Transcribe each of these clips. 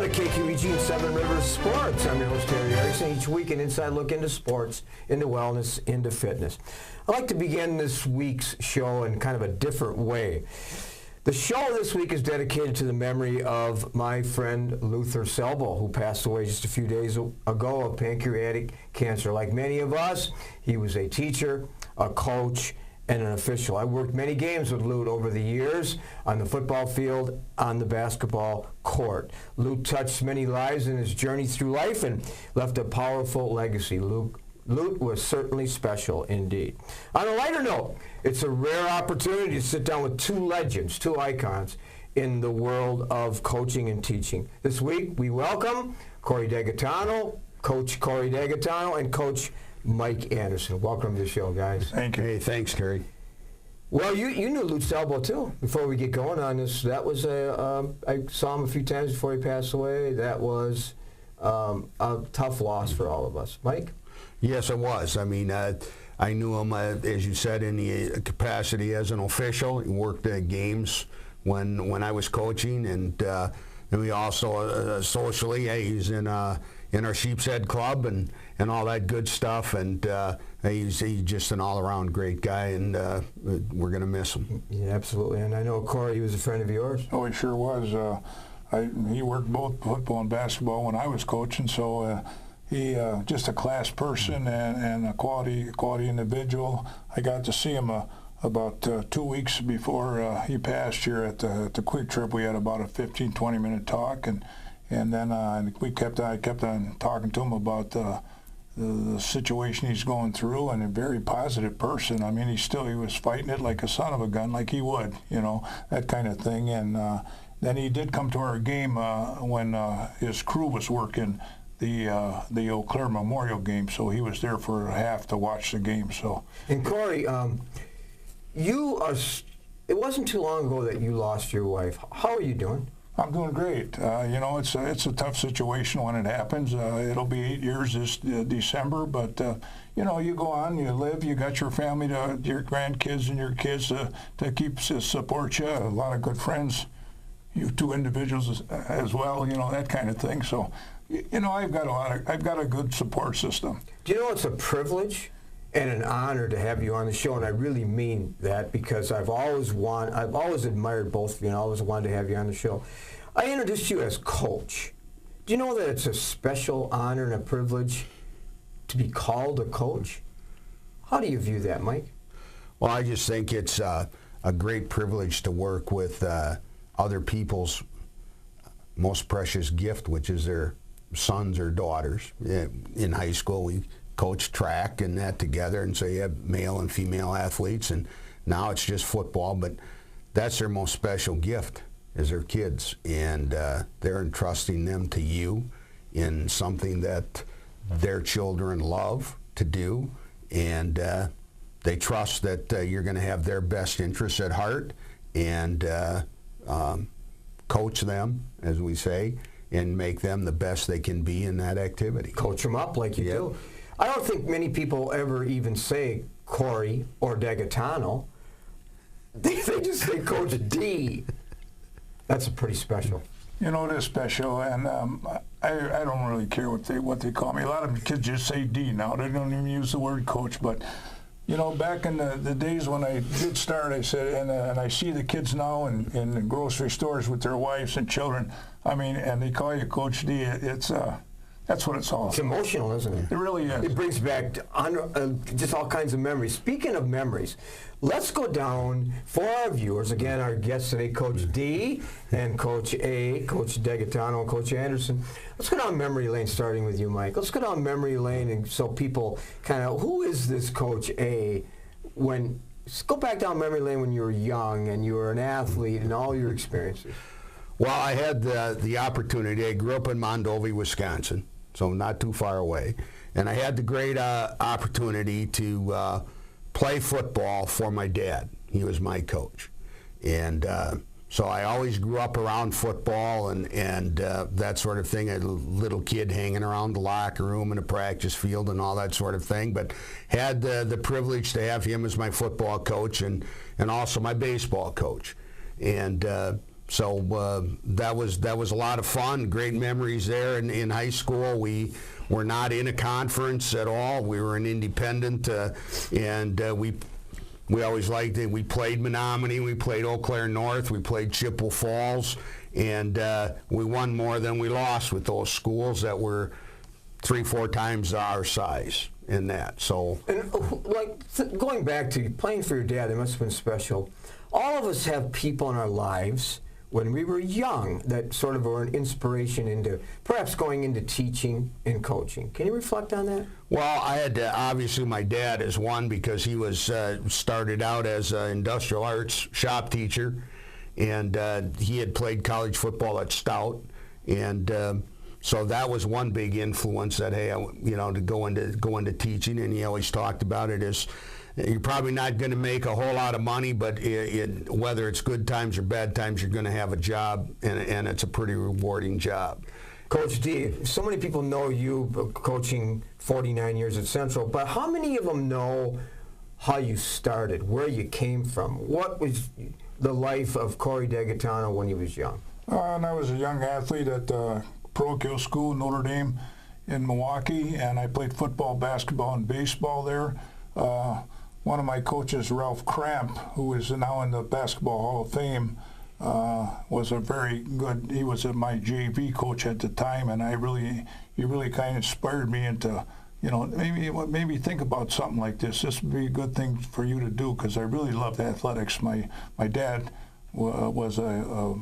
to Coulee Region 7 Rivers Sports. I'm your host, Terry Erickson. Each week, an inside look into sports, into wellness, into fitness. I'd like to begin this week's show in kind of a different way. The show this week is dedicated to the memory of my friend Luther Selbo, who passed away just a few days ago of pancreatic cancer. Like many of us, he was a teacher, a coach, and an official. I worked many games with Lute over the years, on the football field, on the basketball court. Lute touched many lives in his journey through life and left a powerful legacy. Lute was certainly special indeed. On a lighter note, it's a rare opportunity to sit down with two legends, two icons in the world of coaching and teaching. This week, we welcome Degaetano, Coach Coulee Degaetano, and Coach Mike Anderson. Welcome to the show, guys. Thank you. Hey, thanks, Terry. Well, you knew Lute Selbo, too, before we get going on this. That was I saw him a few times before he passed away. That was a tough loss for all of us. Mike? Yes, it was. I mean, I knew him, as you said, in the capacity as an official. He worked at games when I was coaching, and we also socially, he's in our Sheep's Head Club and all that good stuff, and he's just an all-around great guy, and we're going to miss him. Yeah, absolutely. And I know Corey was a friend of yours. Oh, he sure was. He worked both football and basketball when I was coaching, so he just a class person and a quality individual. I got to see him about 2 weeks before he passed here at the Quick Trip. We had about a 15-20 minute talk, and then I kept on talking to him about the situation he's going through, and a very positive person. I mean, he was fighting it like a son of a gun, like he would, that kind of thing. And then he did come to our game when his crew was working the Eau Claire Memorial game, so he was there for half to watch the game. So. And Corey, it wasn't too long ago that you lost your wife. How are you doing? I'm doing great. It's a tough situation when it happens. It'll be 8 years this December, but you go on, you live, you got your family, your grandkids and your kids to support you. A lot of good friends, you two individuals as well. That kind of thing. So, I've got a good support system. Do you know it's a privilege and an honor to have you on the show, and I really mean that, because I've always admired both of you and always wanted to have you on the show. I introduced you as coach. Do you know that it's a special honor and a privilege to be called a coach? How do you view that, Mike? Well, I just think it's a great privilege to work with other people's most precious gift, which is their sons or daughters. In high school, we coach track and that together, and so you have male and female athletes, and now it's just football, but that's their most special gift, is their kids, and they're entrusting them to you in something that their children love to do, and they trust that you're going to have their best interests at heart, and coach them, as we say, and make them the best they can be in that activity. Coach them up like you do. I don't think many people ever even say Coulee or Degaetano. They just say Coach D. That's pretty special. It is special, and I don't really care what they call me. A lot of kids just say D now. They don't even use the word coach. But back in the days when I did start, I said, and I see the kids now in the grocery stores with their wives and children. I mean, and they call you Coach D. That's what it's all about. It's emotional, isn't it? It really is. It brings back just all kinds of memories. Speaking of memories, let's go down for our viewers. Again, our guests today, Coach D and Coach A, Coach Degaetano and Coach Anderson. Let's go down memory lane, starting with you, Mike. Let's go down memory lane, and so people kind of, who is this Coach A? Go back down memory lane when you were young and you were an athlete and all your experiences. Well, I had the opportunity. I grew up in Mondovi, Wisconsin, so not too far away. And I had the great opportunity to play football for my dad. He was my coach. And so I always grew up around football and that sort of thing. I had a little kid hanging around the locker room and the practice field and all that sort of thing. But had the privilege to have him as my football coach and also my baseball coach. And So that was a lot of fun, great memories there in high school. We were not in a conference at all. We were an independent, and we always liked it. We played Menominee, we played Eau Claire North, we played Chippewa Falls, and we won more than we lost with those schools that were 3-4 times our size in that. So, and going back to playing for your dad, it must have been special. All of us have people in our lives when we were young that sort of were an inspiration into perhaps going into teaching and coaching. Can you reflect on that? Well, I had to, obviously my dad is one, because he was started out as an industrial arts shop teacher, and he had played college football at Stout, and so that was one big influence that, hey, to go into teaching. And he always talked about it as, you're probably not going to make a whole lot of money, but whether it's good times or bad times, you're going to have a job, and it's a pretty rewarding job. Coach D, so many people know you coaching 49 years at Central, but how many of them know how you started, where you came from? What was the life of Corey Degaetano when he was young? And I was a young athlete at parochial school, Notre Dame in Milwaukee, and I played football, basketball, and baseball there. One of my coaches, Ralph Cramp, who is now in the Basketball Hall of Fame, was a very good, he was my JV coach at the time, and he really kind of inspired me into, maybe think about something like this. This would be a good thing for you to do, because I really loved athletics. My dad was a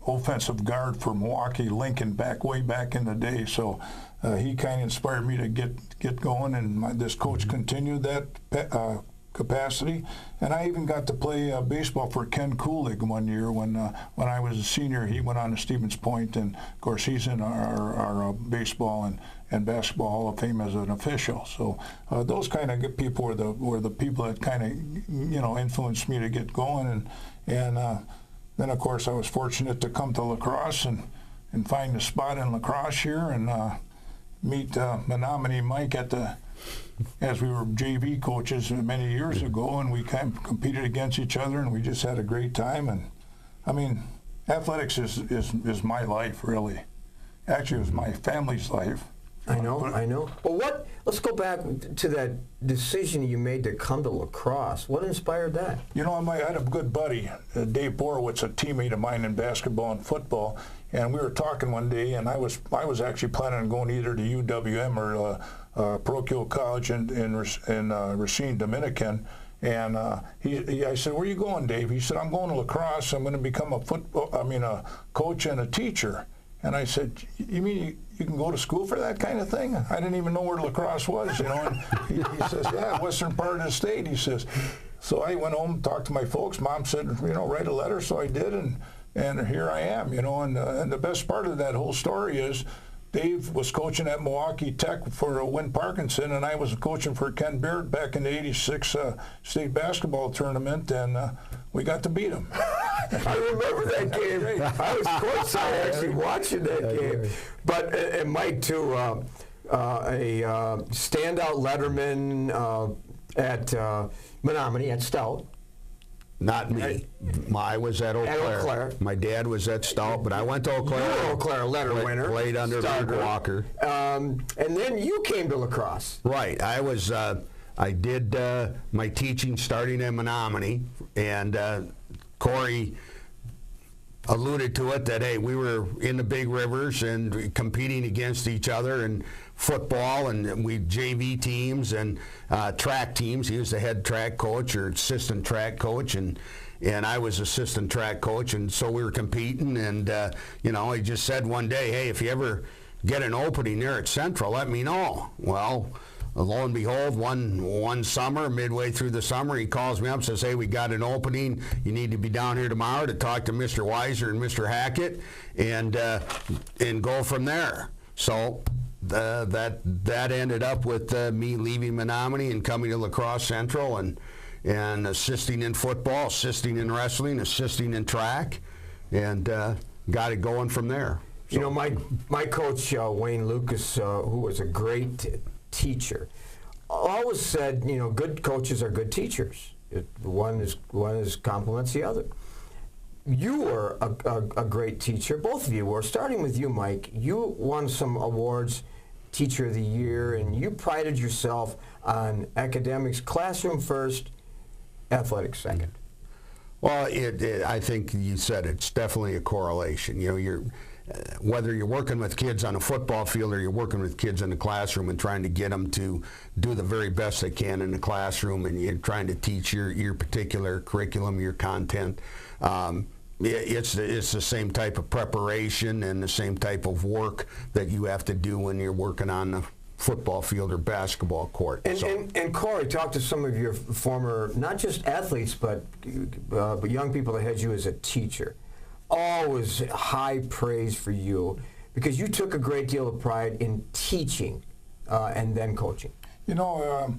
offensive guard for Milwaukee Lincoln way back in the day, so he kind of inspired me to get going, and this coach continued that capacity. And I even got to play baseball for Ken Coulee one year when I was a senior. He went on to Stevens Point, and of course he's in our baseball and basketball Hall of Fame as an official. So those kind of people were the people that kind of influenced me to get going, and then of course I was fortunate to come to lacrosse and find a spot in lacrosse here, and meet Menominee Mike as we were JV coaches many years ago, and we kind of competed against each other, and we just had a great time. And I mean, athletics is my life, really. Actually, it was my family's life. I know. Well, let's go back to that decision you made to come to lacrosse. What inspired that? I had a good buddy, Dave Borowitz, a teammate of mine in basketball and football, and we were talking one day, and I was actually planning on going either to UWM or parochial college in Racine, Dominican. And I said, "Where are you going, Dave?" He said, "I'm going to lacrosse. I'm going to become a coach and a teacher." And I said, "You mean you can go to school for that kind of thing?" I didn't even know where lacrosse was, And he says, "Yeah, western part of the state." He says. So I went home, talked to my folks. Mom said, "Write a letter." So I did, and here I am, And the best part of that whole story is, Dave was coaching at Milwaukee Tech for Win Parkinson, and I was coaching for Ken Beard back in the '86 state basketball tournament, and we got to beat him. I remember that game. I was courtside actually watching that game. But, and Mike, too, a standout letterman at Menominee, at Stout. Not me. I was at Eau Claire. My dad was at Stout, but I went to Eau Claire. You were Eau Claire letter winner. Played under Bert Walker. And then you came to lacrosse. Right. I did my teaching starting in Menominee, and Corey alluded to it that, hey, we were in the big rivers and competing against each other in football, and we JV teams and track teams. He was the head track coach or assistant track coach, and I was assistant track coach, and so we were competing, and he just said one day, "Hey, if you ever get an opening there at Central, let me know." Well, lo and behold, one summer, midway through the summer, he calls me up and says, "Hey, we got an opening. You need to be down here tomorrow to talk to Mr. Weiser and Mr. Hackett and go from there." So that ended up with me leaving Menominee and coming to Lacrosse Central and assisting in football, assisting in wrestling, assisting in track, and got it going from there. So, my coach, Wayne Lucas, who was a great teacher, always said, good coaches are good teachers. One is complements the other. you were a great teacher. Both of you were. Starting with you, Mike, you won some awards, Teacher of the Year, and you prided yourself on academics, classroom first, athletics second. Well, I think you said it's definitely a correlation. You know, whether you're working with kids on a football field or you're working with kids in the classroom and trying to get them to do the very best they can in the classroom, and you're trying to teach your particular curriculum, your content, it's the same type of preparation and the same type of work that you have to do when you're working on the football field or basketball court. And Corey, talk to some of your former, not just athletes, but young people that had you as a teacher. Always high praise for you, because you took a great deal of pride in teaching and then coaching. You know,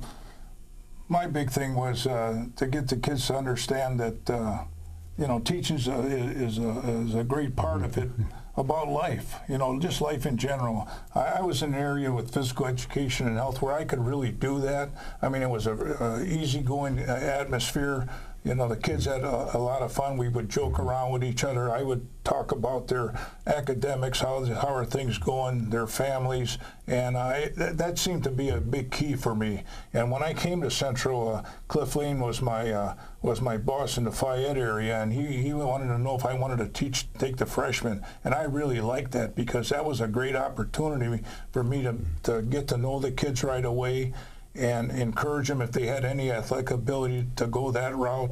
my big thing was to get the kids to understand that you know, teaching is a great part of it, about life, you know, just life in general. I was in an area with physical education and health where I could really do that. I mean, it was a easygoing atmosphere. You know, the kids had a lot of fun. We would joke around with each other. I would talk about their academics, how are things going, their families, and that seemed to be a big key for me. And when I came to Central, Cliff Lane was my boss in the Phi Ed area, and he wanted to know if I wanted to take the freshmen, and I really liked that because that was a great opportunity for me to get to know the kids right away and encourage them if they had any athletic ability to go that route.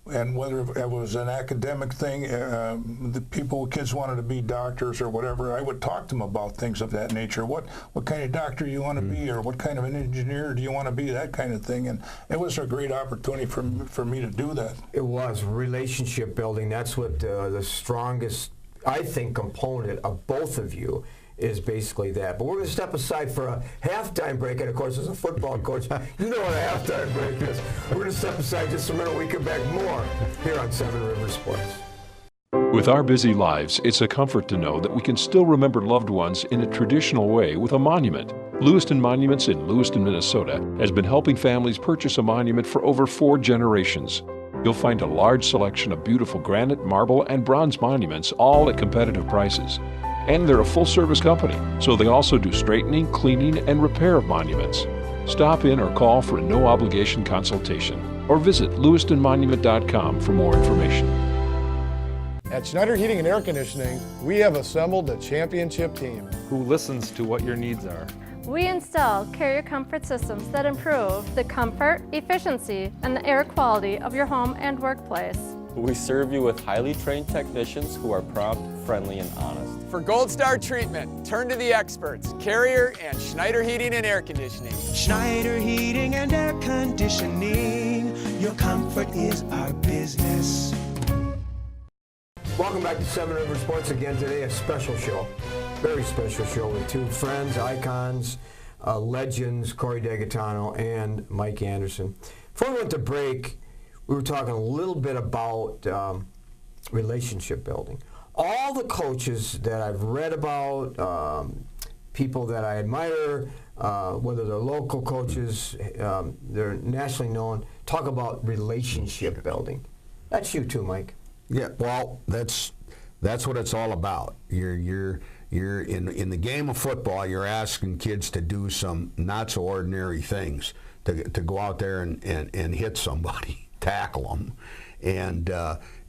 And whether it was an academic thing, kids wanted to be doctors or whatever, I would talk to them about things of that nature. What kind of doctor you want to be, or what kind of an engineer do you want to be, that kind of thing. And it was a great opportunity for me to do that. It was relationship building. That's what the strongest, I think, component of both of you is basically that. But we're going to step aside for a halftime break, and of course, as a football coach, you know what a halftime break is. We're going to step aside just a minute. We come back more here on Seven Rivers Sports. With our busy lives, it's a comfort to know that we can still remember loved ones in a traditional way with a monument. Lewiston Monuments in Lewiston, Minnesota has been helping families purchase a monument for over 4 generations. You'll find a large selection of beautiful granite, marble, and bronze monuments, all at competitive prices. And they're a full-service company, so they also do straightening, cleaning, and repair of monuments. Stop in or call for a no-obligation consultation, or visit lewistonmonument.com for more information. At Schneider Heating and Air Conditioning, we have assembled a championship team who listens to what your needs are. We install carrier comfort systems that improve the comfort, efficiency, and the air quality of your home and workplace. We serve you with highly trained technicians who are prompt, friendly, and honest. For Gold Star treatment, turn to the experts, Carrier and Schneider Heating and Air Conditioning. Schneider Heating and Air Conditioning, your comfort is our business. Welcome back to Seven Rivers Sports. Again today, a special show, very special show with 2 friends, icons, legends, Corey Degaetano and Mike Anderson. Before we went to break, we were talking a little bit about relationship building. All the coaches that I've read about, people that I admire, whether they're local coaches, they're nationally known, talk about relationship building. That's you too, Mike. Yeah, well, that's what it's all about. You're in the game of football. You're asking kids to do some not so ordinary things, to go out there and hit somebody, tackle them, and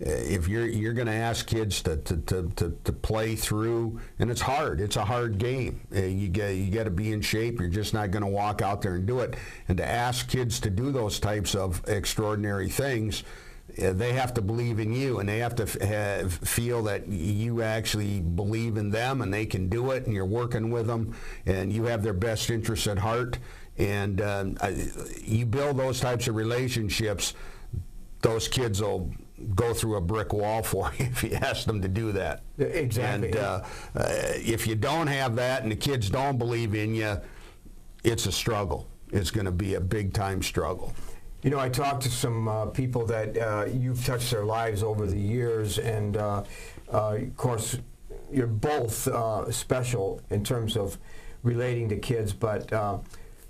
if you're going to ask kids to play through, and it's hard. It's a hard game. You got to be in shape. You're just not going to walk out there and do it. And to ask kids to do those types of extraordinary things, they have to believe in you, and they have to feel that you actually believe in them and they can do it, and you're working with them, and you have their best interests at heart. And you build those types of relationships, those kids will go through a brick wall for you if you ask them to do that. Exactly. And if you don't have that and the kids don't believe in you, it's a struggle. It's going to be a big-time struggle. You know, I talked to some people that you've touched their lives over the years, and of course, you're both special in terms of relating to kids, but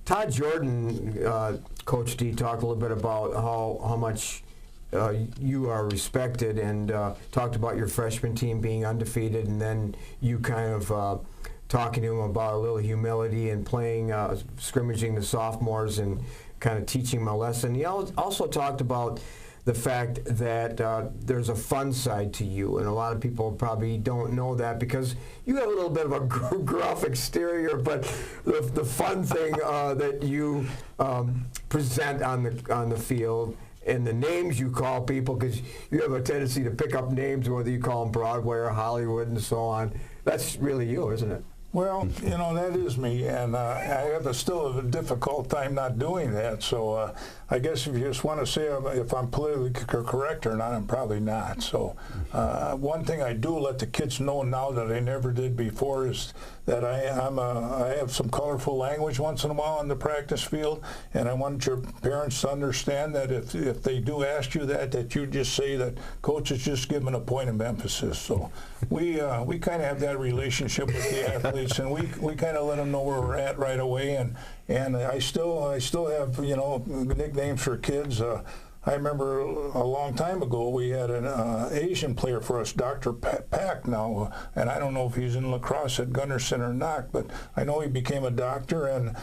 Todd Jordan, Coach D, talked a little bit about how much you are respected, and talked about your freshman team being undefeated, and then you kind of talking to him about a little humility and playing, scrimmaging the sophomores and kind of teaching them a lesson. He also talked about the fact that there's a fun side to you, and a lot of people probably don't know that because you have a little bit of a gruff exterior, but the fun thing that you present on the field, and the names you call people, because you have a tendency to pick up names, whether you call them Broadway or Hollywood and so on. That's really you, isn't it? Well, you know, that is me, and I have still a difficult time not doing that. So I guess if you just want to say if I'm politically correct or not, I'm probably not. So one thing I do let the kids know now that I never did before is that I have some colorful language once in a while on the practice field, and I want your parents to understand that if they do ask you that you just say that coach is just giving a point of emphasis. So we kind of have that relationship with the athletes, and we kind of let them know where we're at right away, and I still have, you know, nicknames for kids. I remember a long time ago we had an Asian player for us, Dr. Pack now, and I don't know if he's in lacrosse at Gunderson or not, but I know he became a doctor, and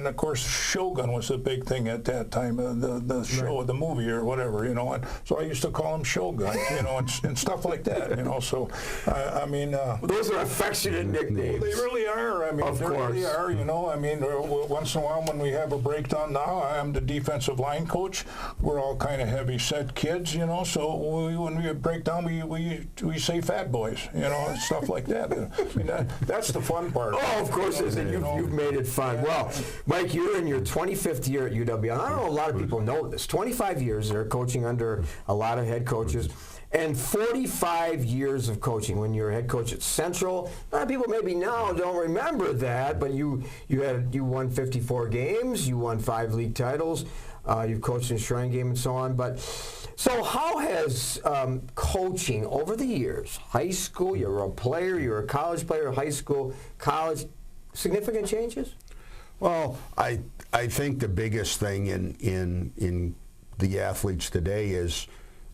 of course Shogun was the big thing at that time, the show, right, the movie or whatever, you know, and so I used to call him Shogun, you know, and stuff like that, you know, so I mean... those are affectionate nicknames. They really are, I mean, they really are, you know, I mean, once in a while when we have a breakdown now, I'm the defensive line coach, we're all kind of heavy-set kids, you know, so when we break down, we say fat boys, you know, and stuff like that. I mean, that's the fun part. Oh, of course, you've made it fun. Yeah. Well, Mike, you're in your 25th year at UW, and I don't know a lot of people know this. 25 years there, coaching under a lot of head coaches, and 45 years of coaching when you're a head coach at Central. A lot of people maybe now don't remember that, but you won 54 games, you won 5 league titles. You've coached in Shrine Game and so on. But so how has coaching over the years, high school, you're a player, you're a college player, high school, college, significant changes? Well, I think the biggest thing in the athletes today is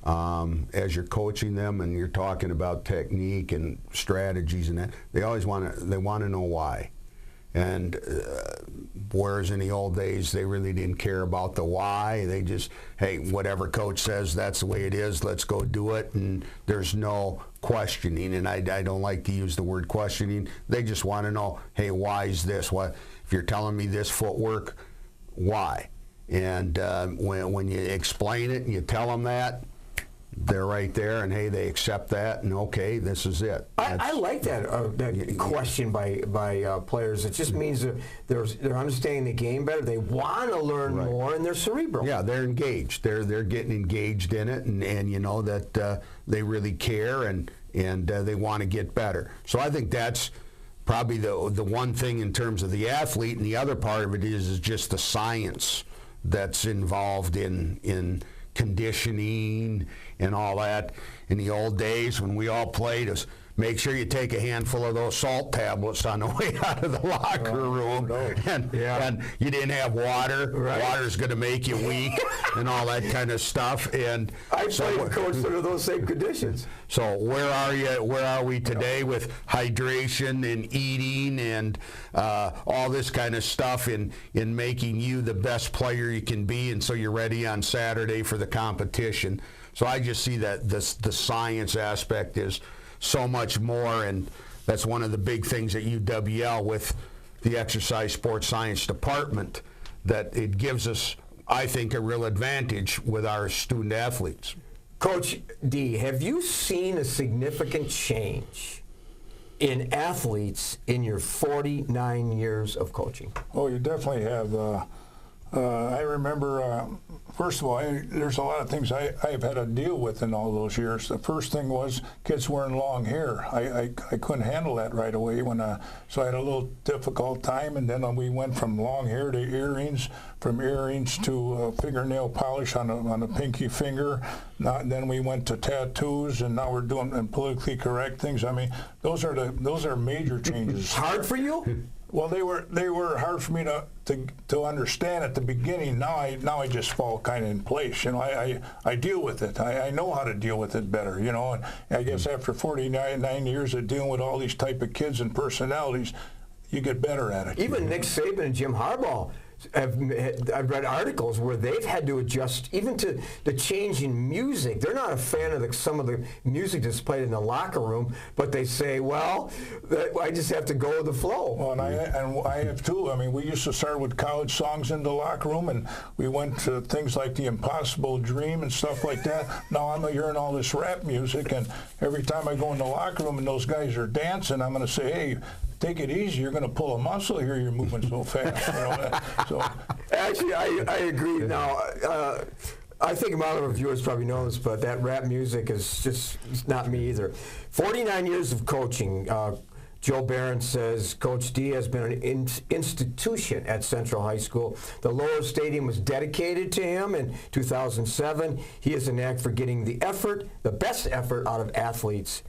as you're coaching them and you're talking about technique and strategies and that, they always want to know why. And whereas in the old days, they really didn't care about the why. They just, hey, whatever coach says, that's the way it is. Let's go do it. And there's no questioning. And I don't like to use the word questioning. They just want to know, hey, why is this? What if you're telling me this footwork, why? And when you explain it and you tell them that, they're right there, and hey, they accept that, and okay, this is it. I like that question by players. It just means that they're understanding the game better. They want to learn more, and they're cerebral. Yeah, they're engaged. They're getting engaged in it, and you know that they really care, and they want to get better. So I think that's probably the one thing in terms of the athlete, and the other part of it is just the science that's involved in conditioning and all that. In the old days when we all played, is make sure you take a handful of those salt tablets on the way out of the locker room. And you didn't have water. Right. Water's going to make you weak and all that kind of stuff. And I played coach under those same conditions. So where are you? Where are we today with hydration and eating and all this kind of stuff in making you the best player you can be, and so you're ready on Saturday for the competition. So I just see that the science aspect is so much more, and that's one of the big things at UWL with the exercise sports science department, that it gives us, I think, a real advantage with our student athletes. Coach D, have you seen a significant change in athletes in your 49 years of coaching? Oh, you definitely have. I remember, first of all, there's a lot of things I've had to deal with in all those years. The first thing was kids wearing long hair. I couldn't handle that right away, so I had a little difficult time, and then we went from long hair to earrings, from earrings to fingernail polish on a pinky finger. Then we went to tattoos, and now we're doing politically correct things. I mean, those are major changes. Hard for you? Well, they were hard for me to understand at the beginning. Now I just fall kind of in place. You know, I deal with it. I know how to deal with it better. You know, and I guess after 49 years of dealing with all these type of kids and personalities, you get better at it. Even Nick Saban and Jim Harbaugh, I've read articles where they've had to adjust even to the change in music. They're not a fan of some of the music that's played in the locker room, but they say, well, I just have to go with the flow. Well, and I have too. I mean, we used to start with college songs in the locker room, and we went to things like The Impossible Dream and stuff like that. Now I'm hearing all this rap music, and every time I go in the locker room and those guys are dancing, I'm going to say, hey, take it easy. You're going to pull a muscle here. You're moving so fast. You know, so actually, I agree. Now, I think a lot of our viewers probably know this, but that rap music is just not me either. 49 years of coaching. Joe Barron says Coach D has been an institution at Central High School. The lower stadium was dedicated to him in 2007. He has a knack for getting the best effort out of athletes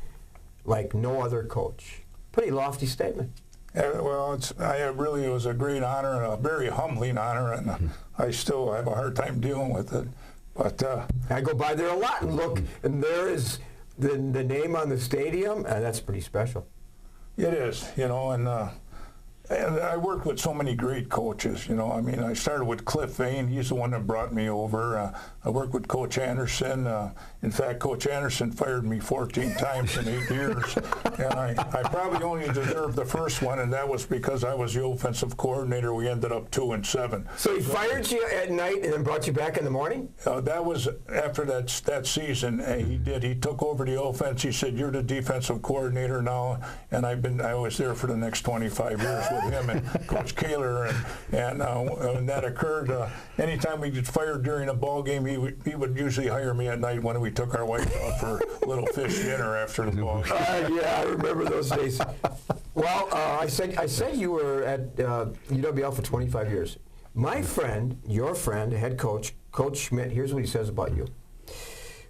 like no other coach. Pretty lofty statement. Yeah, well, it was a great honor and a very humbling honor, and I still have a hard time dealing with it. But I go by there a lot and look, and there is the name on the stadium, and that's pretty special. It is, you know, and I worked with so many great coaches, you know. I mean, I started with Cliff Vane. He's the one that brought me over. I worked with Coach Anderson. In fact, Coach Anderson fired me 14 times in 8 years. And I probably only deserved the first one, and that was because I was the offensive coordinator. We ended up 2-7. So he fired you at night and then brought you back in the morning? That was after that season. He did. He took over the offense. He said, "You're the defensive coordinator now," and I was there for the next 25 years with him and Coach Kaler, and that occurred. Anytime we get fired during a ball game, he would usually hire me at night when we took our wife out for a little fish dinner after the ball game. Yeah, I remember those days. Well, I said you were at UWL for 25 years. My friend, your friend, head coach, Coach Schmidt, here's what he says about you.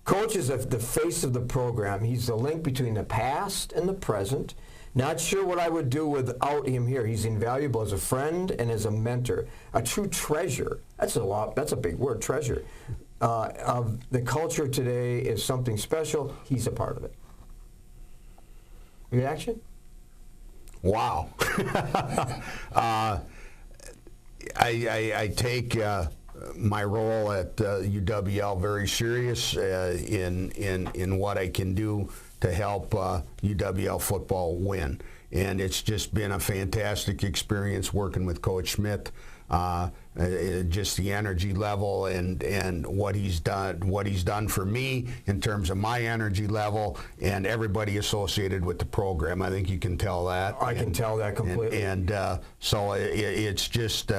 Coach is the face of the program. He's the link between the past and the present. Not sure what I would do without him here. He's invaluable as a friend and as a mentor. A true treasure. That's a big word, treasure. Of the culture today is something special. He's a part of it. Reaction? Wow. I take my role at UWL very serious in what I can do to help UWL football win. And it's just been a fantastic experience working with Coach Schmidt. Just the energy level and what he's done for me in terms of my energy level and everybody associated with the program. I think you can tell that. I can tell that completely. And so it's just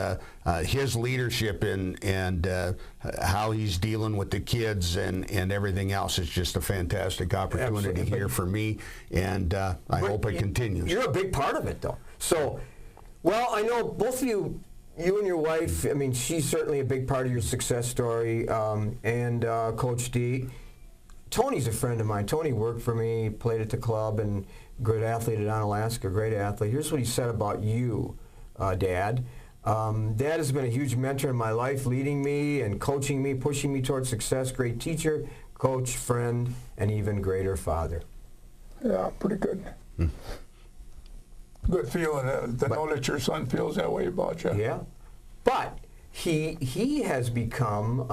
his leadership and how he's dealing with the kids and everything else is just a fantastic opportunity here for me, and I hope it continues. You're a big part of it, though. So, well, I know both of you and your wife, I mean, she's certainly a big part of your success story, and Coach D. Tony's a friend of mine. Tony worked for me, played at the club, and great athlete at Onalaska, great athlete. Here's what he said about you, Dad. Dad has been a huge mentor in my life, leading me and coaching me, pushing me towards success. Great teacher, coach, friend, and even greater father. Yeah, pretty good. Good feeling to know that your son feels that way about you. Yeah, but he has become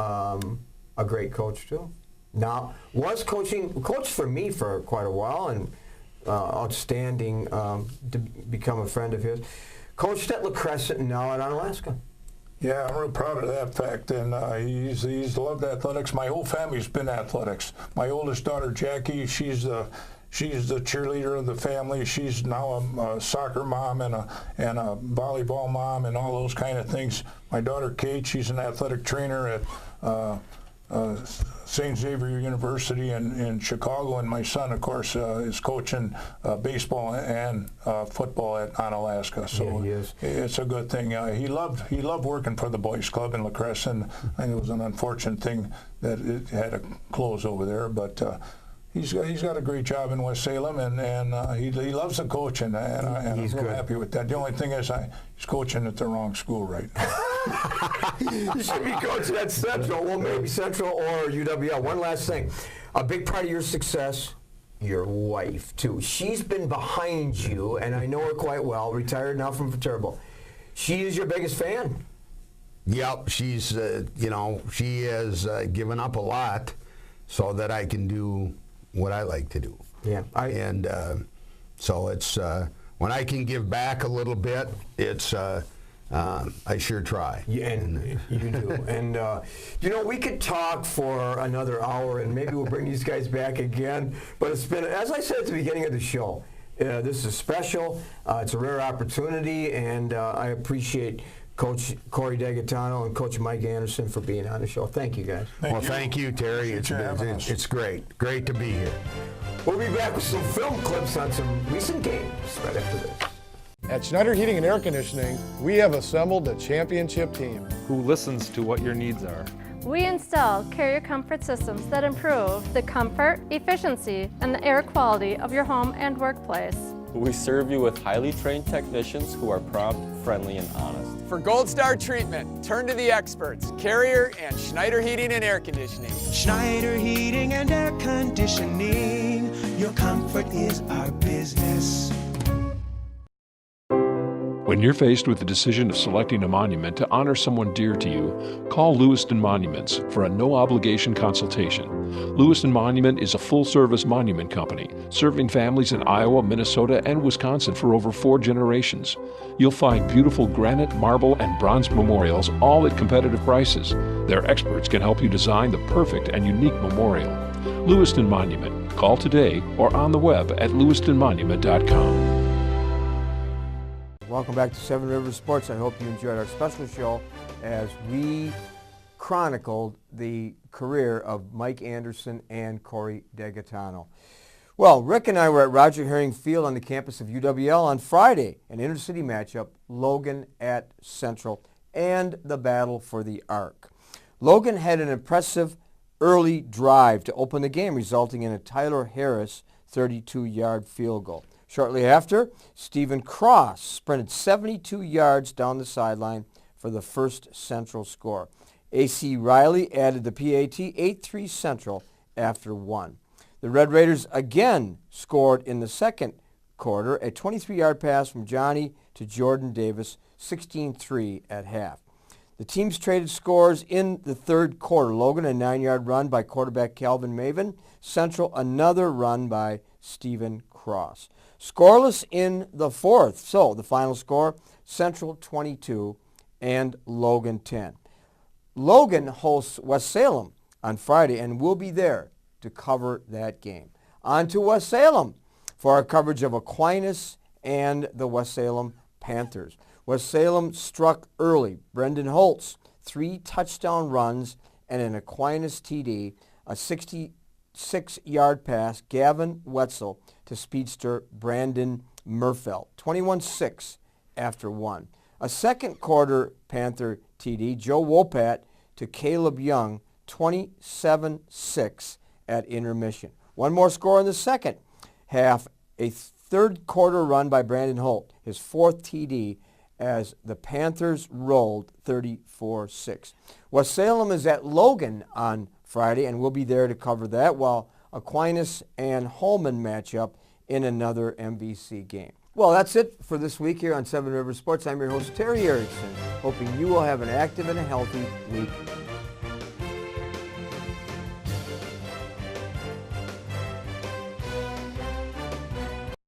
a great coach too. Now, coached for me for quite a while, and outstanding to become a friend of his. Coached at La Crescent and now at Onalaska. Yeah, I'm real proud of that fact, and he's loved athletics. My whole family's been athletics. My oldest daughter, Jackie, she's the cheerleader of the family. She's now a soccer mom and a volleyball mom and all those kind of things. My daughter, Kate, she's an athletic trainer at St. Xavier University in Chicago, and my son, of course, is coaching baseball and football at Onalaska. So yeah, he is. It's a good thing. He loved working for the boys' club in La Crescent. I think it was an unfortunate thing that it had to close over there, but he's got a great job in West Salem, and he loves the coaching, and I'm real happy with that. The only thing is he's coaching at the wrong school right now. You should be coaching at Central. Well, maybe Central or UWL. One last thing. A big part of your success, your wife, too. She's been behind you, and I know her quite well, retired now from Viterbo. She is your biggest fan. Yep, she's, she has given up a lot so that I can do what I like to do. Yeah. So it's, when I can give back a little bit, it's, I sure try. Yeah, and you do. And, we could talk for another hour, and maybe we'll bring these guys back again. But it's been, as I said at the beginning of the show, this is special. It's a rare opportunity, and I appreciate Coach Coulee Degaetano and Coach Mike Anderson for being on the show. Thank you, guys. Thank you, Terry. It's great. Great to be here. We'll be back with some film clips on some recent games right after this. At Schneider Heating and Air Conditioning, we have assembled a championship team who listens to what your needs are. We install carrier comfort systems that improve the comfort, efficiency, and the air quality of your home and workplace. We serve you with highly trained technicians who are prompt, friendly, and honest. For Gold Star treatment, turn to the experts, Carrier and Schneider Heating and Air Conditioning. Schneider Heating and Air Conditioning. Your comfort is our business. When you're faced with the decision of selecting a monument to honor someone dear to you, call Lewiston Monuments for a no-obligation consultation. Lewiston Monument is a full-service monument company, serving families in Iowa, Minnesota, and Wisconsin for over 4 generations. You'll find beautiful granite, marble, and bronze memorials, all at competitive prices. Their experts can help you design the perfect and unique memorial. Lewiston Monument. Call today or on the web at lewistonmonument.com. Welcome back to Seven Rivers Sports. I hope you enjoyed our special show as we chronicled the career of Mike Anderson and Coulee Degaetano. Well, Rick and I were at Roger Herring Field on the campus of UWL on Friday, an intercity matchup, Logan at Central, and the battle for the Arc. Logan had an impressive early drive to open the game, resulting in a Tyler Harris 32-yard field goal. Shortly after, Stephen Cross sprinted 72 yards down the sideline for the first Central score. A.C. Riley added the PAT 8-3 Central after 1. The Red Raiders again scored in the second quarter, a 23-yard pass from Johnny to Jordan Davis, 16-3 at half. The teams traded scores in the third quarter. Logan, a 9-yard run by quarterback Calvin Maven. Central, another run by Stephen Cross. Scoreless in the fourth. So the final score, Central 22 and Logan 10. Logan hosts West Salem on Friday and will be there to cover that game. On to West Salem for our coverage of Aquinas and the West Salem Panthers. West Salem struck early. Brendan Holtz, 3 touchdown runs and an Aquinas TD, a 66-yard pass, Gavin Wetzel to speedster Brandon Murfeld, 21-6 after 1. A second quarter Panther TD, Joe Wopat to Caleb Young, 27-6 at intermission. One more score in the second half, a third quarter run by Brandon Holt, his 4th TD, as the Panthers rolled 34-6. West Salem is at Logan on Friday, and we'll be there to cover that, while Aquinas and Holman match up in another MVC game. Well, that's it for this week here on Seven Rivers Sports. I'm your host, Terry Erickson, hoping you will have an active and a healthy week